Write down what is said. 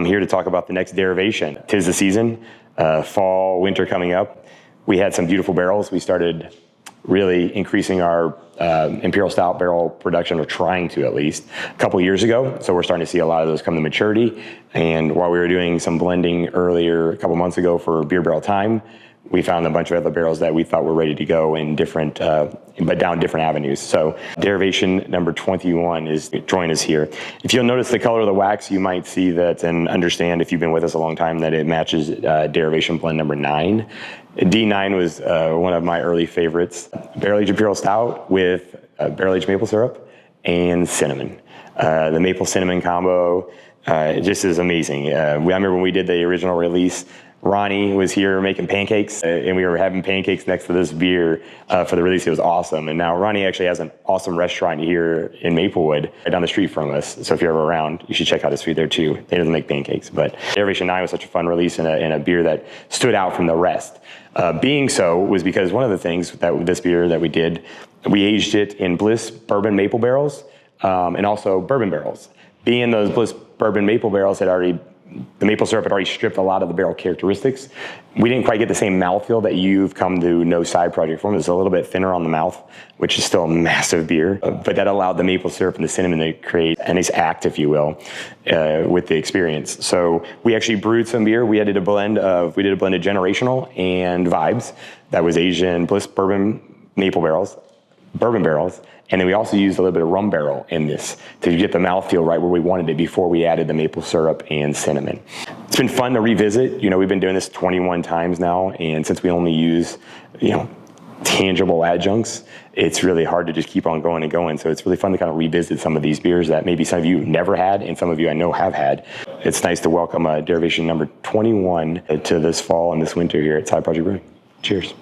I'm here to talk about the next derivation. 'Tis the season, fall, winter coming up. We had some beautiful barrels. We started really increasing our imperial stout barrel production, or trying to at least, a couple years ago. So we're starting to see a lot of those come to maturity. And while we were doing some blending earlier, a couple months ago for beer barrel time, we found a bunch of other barrels that we thought were ready to go in different, but down different avenues. So derivation number 21 is join us here. If you'll notice the color of the wax, you might see that and understand, if you've been with us a long time, that it matches Derivation Blend number 9. D9 was one of my early favorites. Barrel-aged imperial stout with barrel-aged maple syrup and cinnamon. The maple cinnamon combo just is amazing. I remember when we did the original release, Ronnie was here making pancakes, and we were having pancakes next to this beer for the release. It was awesome. And now Ronnie actually has an awesome restaurant here in Maplewood, right down the street from us. So if you're ever around, you should check out his food there too. He doesn't make pancakes, but Derivation 9 was such a fun release, and a beer that stood out from the rest. Being so was because one of the things that this beer that we did, we aged it in Bliss Bourbon maple barrels, and also bourbon barrels. Being those Bliss Bourbon maple barrels the maple syrup had already stripped a lot of the barrel characteristics. We didn't quite get the same mouthfeel that you've come to know Side Project from. It's a little bit thinner on the mouth, which is still a massive beer, but that allowed the maple syrup and the cinnamon to create a nice act, if you will, with the experience. So we actually brewed some beer. We did a blend of Generational and Vibes that was aged in Bliss Bourbon maple barrels, bourbon barrels, and then we also used a little bit of rum barrel in this to get the mouthfeel right where we wanted it before we added the maple syrup and cinnamon. It's been fun to revisit. We've been doing this 21 times now, and since we only use, tangible adjuncts, it's really hard to just keep on going and going. So it's really fun to kind of revisit some of these beers that maybe some of you never had, and some of you I know have had. It's nice to welcome Derivation number 21 to this fall and this winter here at Side Project Brewing. Cheers.